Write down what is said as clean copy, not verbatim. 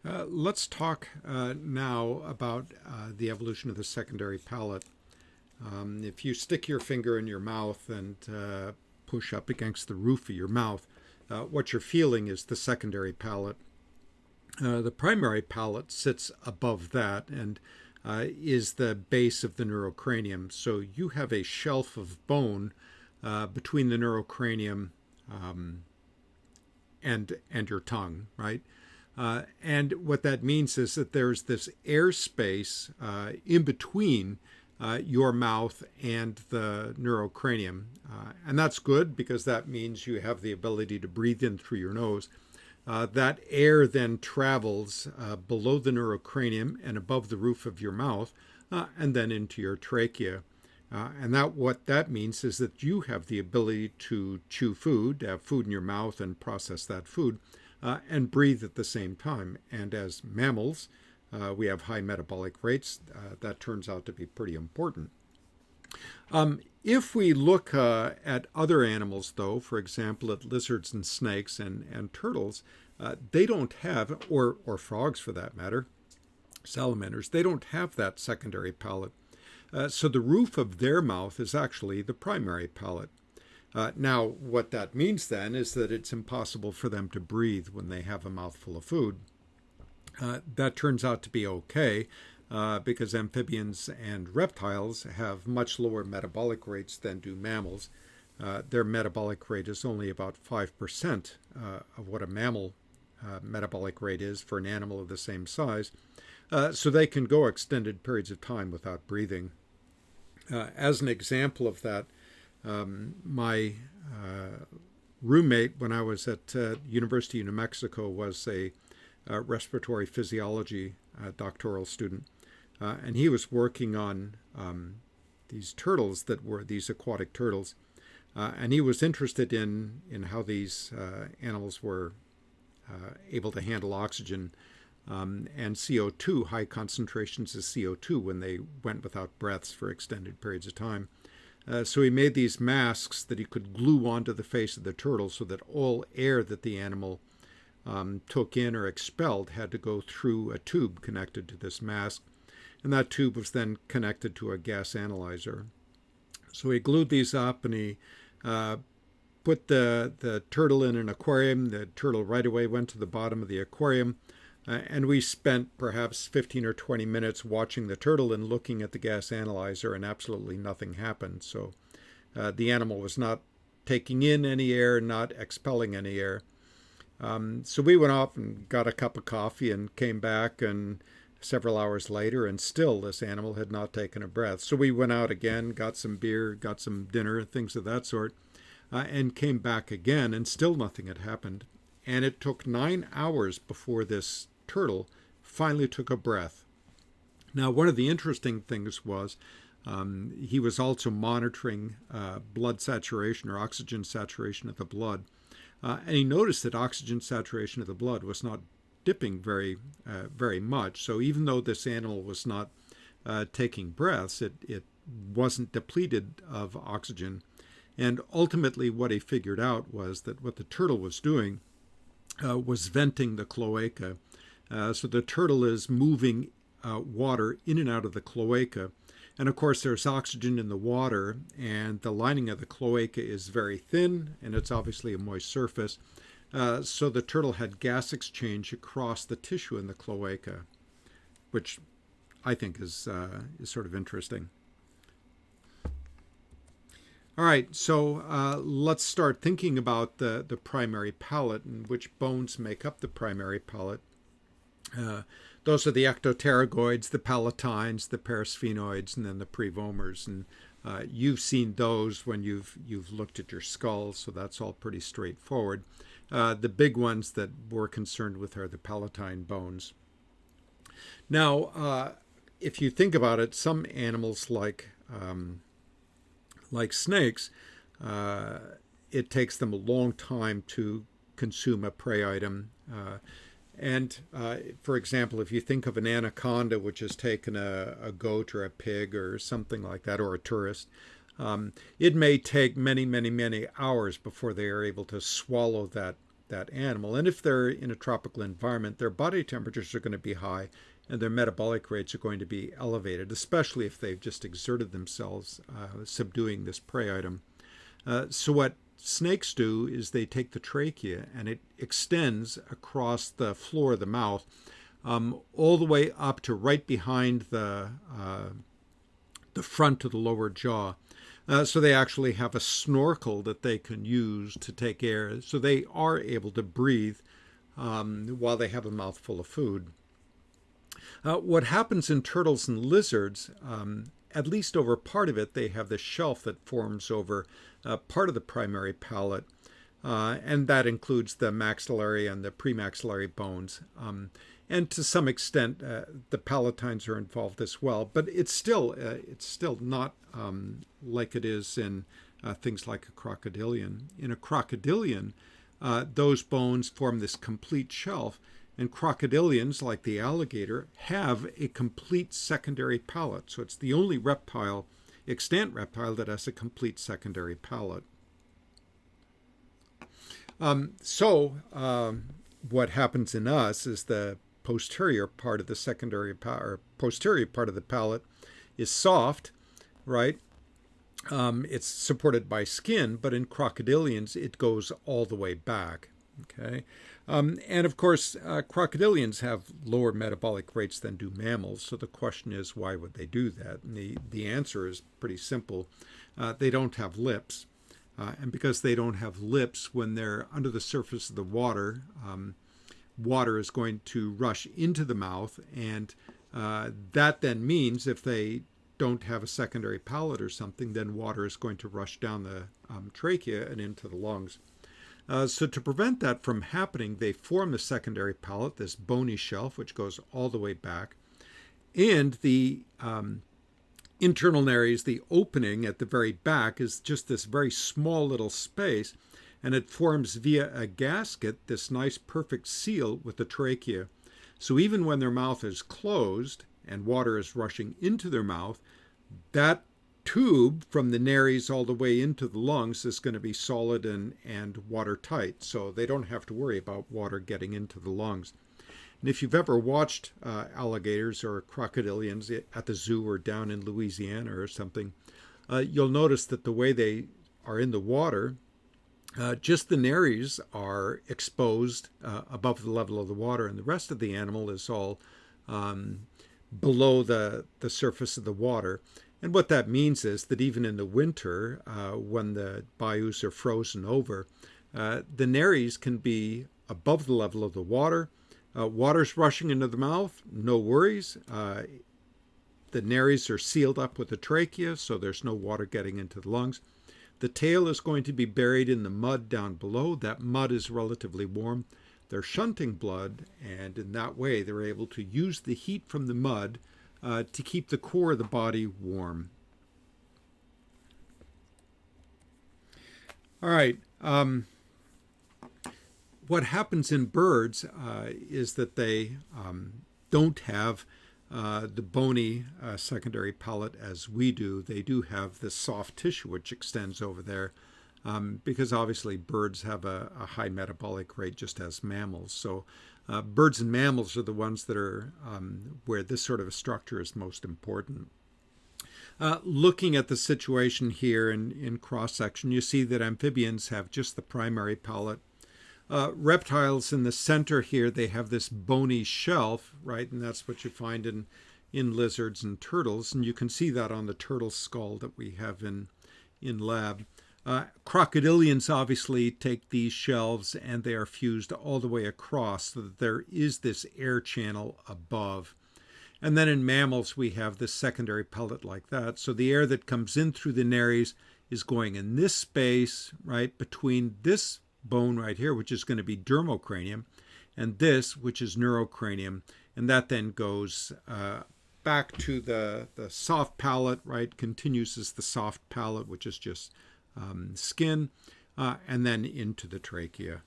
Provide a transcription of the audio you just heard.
Let's talk now about the evolution of the secondary palate. If you stick your finger in your mouth and push up against the roof of your mouth, what you're feeling is the secondary palate. The primary palate sits above that and is the base of the neurocranium. So you have a shelf of bone between the neurocranium and your tongue, right? And what that means is that there's this airspace in between your mouth and the neurocranium. And that's good because that means you have the ability to breathe in through your nose. That air then travels below the neurocranium and above the roof of your mouth and then into your trachea. And what that means is that you have the ability to chew food, have food in your mouth and process that food, and breathe at the same time. And as mammals, we have high metabolic rates. That turns out to be pretty important. If we look at other animals, though, for example, at lizards and snakes and turtles, they don't have, or frogs for that matter, salamanders, they don't have that secondary palate. So the roof of their mouth is actually the primary palate. Now, what that means then is that it's impossible for them to breathe when they have a mouthful of food. That turns out to be okay because amphibians and reptiles have much lower metabolic rates than do mammals. Their metabolic rate is only about 5% of what a mammal metabolic rate is for an animal of the same size. So they can go extended periods of time without breathing. As an example of that, my roommate when I was at University of New Mexico was a respiratory physiology doctoral student, and he was working on these turtles that were these aquatic turtles, and he was interested in how these animals were able to handle oxygen and CO2, high concentrations of CO2 when they went without breaths for extended periods of time. So he made these masks that he could glue onto the face of the turtle so that all air that the animal took in or expelled had to go through a tube connected to this mask. And that tube was then connected to a gas analyzer. So he glued these up and he put the turtle in an aquarium. The turtle right away went to the bottom of the aquarium. And we spent perhaps 15 or 20 minutes watching the turtle and looking at the gas analyzer, and absolutely nothing happened. So the animal was not taking in any air, not expelling any air. So we went off and got a cup of coffee and came back and several hours later, and still this animal had not taken a breath. So we went out again, got some beer, got some dinner, things of that sort, and came back again, and still nothing had happened. And it took 9 hours before this turtle finally took a breath. Now, one of the interesting things was he was also monitoring blood saturation or oxygen saturation of the blood. And he noticed that oxygen saturation of the blood was not dipping very much. So even though this animal was not taking breaths, it wasn't depleted of oxygen. And ultimately what he figured out was that what the turtle was doing was venting the cloaca. So the turtle is moving water in and out of the cloaca. And of course, there's oxygen in the water, and the lining of the cloaca is very thin, and it's obviously a moist surface. So the turtle had gas exchange across the tissue in the cloaca, which I think is sort of interesting. All right, so let's start thinking about the primary palate and which bones make up the primary palate. Those are the ectopterygoids, the palatines, the parasphenoids, and then the prevomers. And you've seen those when you've looked at your skull, so that's all pretty straightforward. The big ones that we're concerned with are the palatine bones. Now, if you think about it, some animals like snakes, it takes them a long time to consume a prey item. And for example, if you think of an anaconda which has taken a goat or a pig or something like that, or a tourist, it may take many, many, many hours before they are able to swallow that that animal. And if they're in a tropical environment, their body temperatures are going to be high and their metabolic rates are going to be elevated, especially if they've just exerted themselves subduing this prey item. So what snakes do is they take the trachea and it extends across the floor of the mouth all the way up to right behind the front of the lower jaw. So they actually have a snorkel that they can use to take air. So they are able to breathe while they have a mouthful of food. What happens in turtles and lizards, at least over part of it, they have this shelf that forms over part of the primary palate, and that includes the maxillary and the premaxillary bones. And to some extent, the palatines are involved as well, but it's still not like it is in things like a crocodilian. In a crocodilian, those bones form this complete shelf, and crocodilians, like the alligator, have a complete secondary palate. So it's the only extant reptile that has a complete secondary palate. What happens in us is the posterior part of the posterior part of the palate is soft, right? It's supported by skin, but in crocodilians it goes all the way back. Okay, and of course crocodilians have lower metabolic rates than do mammals. So the question is, why would they do that? And the answer is pretty simple. They don't have lips, and because they don't have lips, when they're under the surface of the water, water is going to rush into the mouth, and that then means if they don't have a secondary palate or something, then water is going to rush down the trachea and into the lungs. So to prevent that from happening, they form the secondary palate, this bony shelf, which goes all the way back. And the internal nares, the opening at the very back, is just this very small little space, and it forms via a gasket this nice perfect seal with the trachea. So even when their mouth is closed and water is rushing into their mouth, that tube from the nares all the way into the lungs is going to be solid and watertight, so they don't have to worry about water getting into the lungs. And if you've ever watched alligators or crocodilians at the zoo or down in Louisiana or something, you'll notice that the way they are in the water, just the nares are exposed above the level of the water, and the rest of the animal is all below the surface of the water. And what that means is that even in the winter, when the bayous are frozen over, the nares can be above the level of the water. Water's rushing into the mouth, no worries. The nares are sealed up with the trachea, so there's no water getting into the lungs. The tail is going to be buried in the mud down below. That mud is relatively warm. They're shunting blood, and in that way they're able to use the heat from the mud to keep the core of the body warm. All right. What happens in birds is that they don't have the bony secondary palate as we do. They do have this soft tissue which extends over there because obviously birds have a high metabolic rate just as mammals. So birds and mammals are the ones that are where this sort of a structure is most important. Looking at the situation here in cross-section, you see that amphibians have just the primary palate. Reptiles in the center here, they have this bony shelf, right? And that's what you find in lizards and turtles. And you can see that on the turtle skull that we have in lab. Crocodilians obviously take these shelves and they are fused all the way across so that there is this air channel above. And then in mammals, we have this secondary palate like that. So the air that comes in through the nares is going in this space, right, between this bone right here, which is going to be dermocranium, and this, which is neurocranium. And that then goes back to the soft palate, right, continues as the soft palate, which is just skin, and then into the trachea.